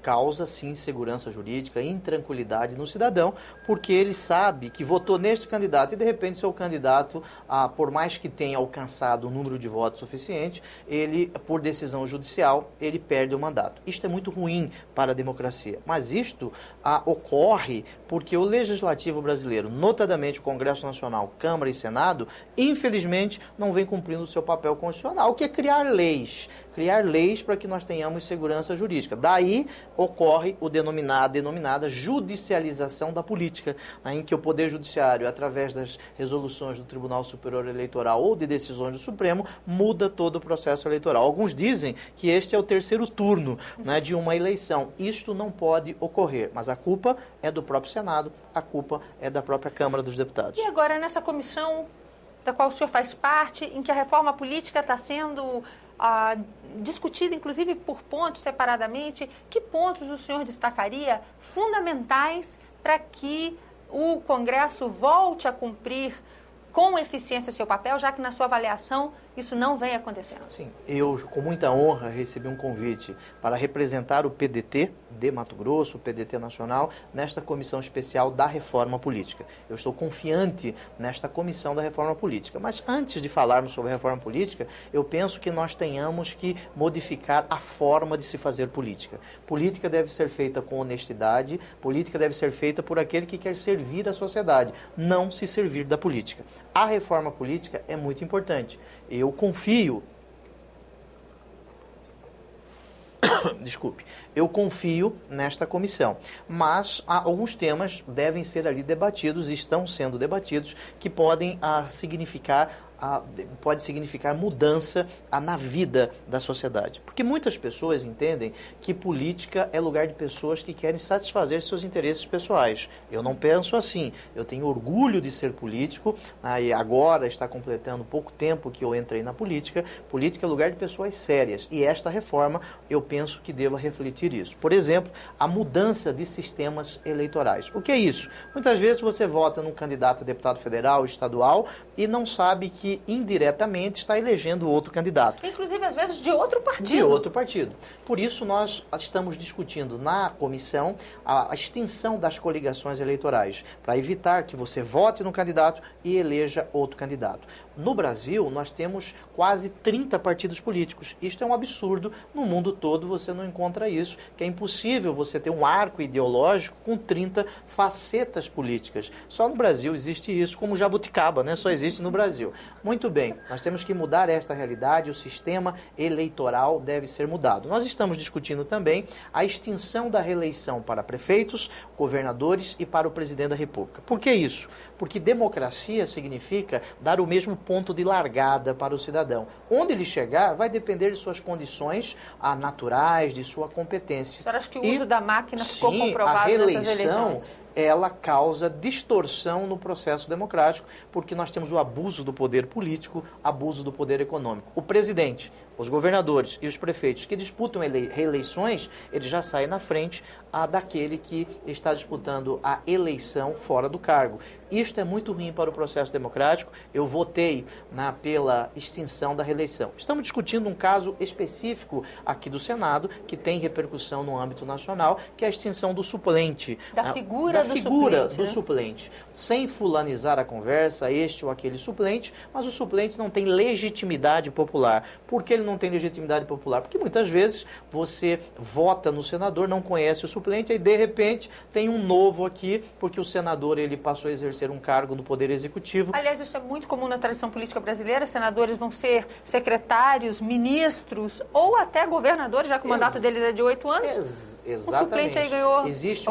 Causa, sim, insegurança jurídica, intranquilidade no cidadão, porque ele sabe que votou neste candidato e, de repente, seu candidato, por mais que tenha alcançado o número de votos suficiente, ele, por decisão judicial, ele perde o mandato. Isto é muito ruim para a democracia, mas isto ocorre porque o Legislativo brasileiro, notadamente o Congresso Nacional, Câmara e Senado, infelizmente, não vem cumprindo o seu papel constitucional, que é criar leis para que nós tenhamos segurança jurídica. Daí ocorre a denominada judicialização da política, né, em que o Poder Judiciário, através das resoluções do Tribunal Superior Eleitoral ou de decisões do Supremo, muda todo o processo eleitoral. Alguns dizem que este é o terceiro turno, né, de uma eleição. Isto não pode ocorrer, mas a culpa é do próprio Senado, a culpa é da própria Câmara dos Deputados. E agora, nessa comissão da qual o senhor faz parte, em que a reforma política está sendo discutida, inclusive por pontos separadamente, que pontos o senhor destacaria fundamentais para que o Congresso volte a cumprir com eficiência seu papel, já que na sua avaliação isso não vem acontecendo? Sim, eu com muita honra recebi um convite para representar o PDT de Mato Grosso, o PDT Nacional, nesta comissão especial da reforma política. Eu estou confiante nesta comissão da reforma política, mas antes de falarmos sobre a reforma política, eu penso que nós tenhamos que modificar a forma de se fazer política. Política deve ser feita com honestidade, política deve ser feita por aquele que quer servir a sociedade, não se servir da política. A reforma política é muito importante. Eu confio nesta comissão, mas alguns temas devem ser ali debatidos e estão sendo debatidos que podem pode significar mudança na vida da sociedade. Porque muitas pessoas entendem que política é lugar de pessoas que querem satisfazer seus interesses pessoais. Eu não penso assim. Eu tenho orgulho de ser político, e agora está completando pouco tempo que eu entrei na política. Política é lugar de pessoas sérias. E esta reforma, eu penso que deva refletir isso. Por exemplo, a mudança de sistemas eleitorais. O que é isso? Muitas vezes você vota num candidato a deputado federal, estadual, e não sabe que indiretamente está elegendo outro candidato. Inclusive, às vezes, de outro partido. De outro partido. Por isso, nós estamos discutindo na comissão a extinção das coligações eleitorais, para evitar que você vote no candidato e eleja outro candidato. No Brasil, nós temos quase 30 partidos políticos. Isto é um absurdo. No mundo todo você não encontra isso, que é impossível você ter um arco ideológico com 30 facetas políticas. Só no Brasil existe isso, como jabuticaba, né? Só existe no Brasil. Muito bem, nós temos que mudar esta realidade, o sistema eleitoral deve ser mudado. Nós estamos discutindo também a extinção da reeleição para prefeitos, governadores e para o presidente da República. Por que isso? Porque democracia significa dar o mesmo ponto de largada para o cidadão. Onde ele chegar vai depender de suas condições naturais, de sua competência. A senhora acha que o uso da máquina ficou comprovado nessas eleições? Ela causa distorção no processo democrático, porque nós temos o abuso do poder político, abuso do poder econômico. O presidente, os governadores e os prefeitos que disputam reeleições, eles já saem na frente daquele que está disputando a eleição fora do cargo. Isto é muito ruim para o processo democrático. Eu votei pela extinção da reeleição. Estamos discutindo um caso específico aqui do Senado, que tem repercussão no âmbito nacional, que é a extinção do suplente. Da figura do suplente. Sem fulanizar a conversa, este ou aquele suplente, mas o suplente não tem legitimidade popular. Por que ele não tem legitimidade popular? Porque muitas vezes você vota no senador, não conhece o suplente, e de repente tem um novo aqui, porque o senador ele passou a exercer um cargo no Poder Executivo. Aliás, isso é muito comum na tradição política brasileira. Senadores vão ser secretários, ministros ou até governadores, já que o mandato deles é de 8 anos. Exatamente. O suplente aí ganhou existe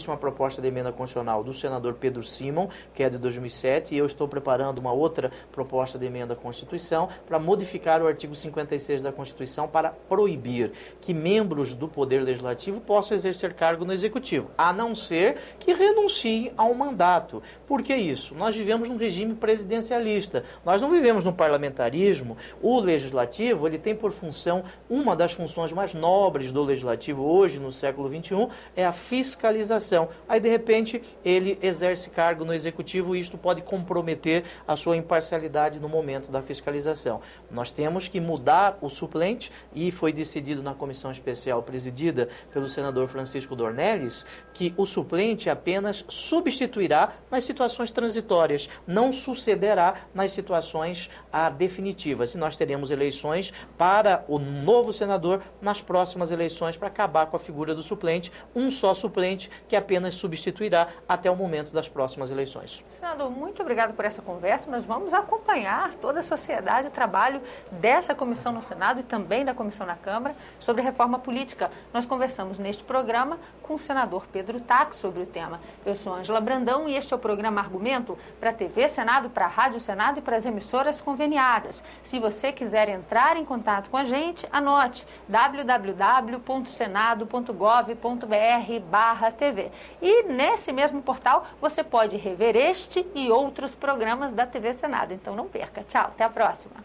uma proposta de emenda constitucional do senador Pedro Simon, que é de 2007, e eu estou preparando uma outra proposta de emenda à Constituição para modificar o artigo 56 da Constituição para proibir que membros do Poder Legislativo legislativo possa exercer cargo no executivo, a não ser que renuncie ao mandato. Por que isso? Nós vivemos num regime presidencialista, nós não vivemos no parlamentarismo. O legislativo, ele tem por função, uma das funções mais nobres do legislativo hoje, no século XXI, é a fiscalização. Aí, de repente, ele exerce cargo no executivo e isto pode comprometer a sua imparcialidade no momento da fiscalização. Nós temos que mudar o suplente e foi decidido na comissão especial presidida pelo senador Francisco Dornelles que o suplente apenas substituirá nas situações transitórias, não sucederá nas situações definitivas. E nós teremos eleições para o novo senador nas próximas eleições para acabar com a figura do suplente, um só suplente que apenas substituirá até o momento das próximas eleições. Senador, muito obrigado por essa conversa. Nós vamos acompanhar toda a sociedade, o trabalho dessa comissão no Senado e também da comissão na Câmara sobre reforma política. Nós conversamos neste programa com o senador Pedro Taques sobre o tema. Eu sou Ângela Brandão e este é o programa Argumento para a TV Senado, para a Rádio Senado e para as emissoras conveniadas. Se você quiser entrar em contato com a gente, anote www.senado.gov.br/TV. E nesse mesmo portal você pode rever este e outros programas da TV Senado. Então não perca. Tchau, até a próxima.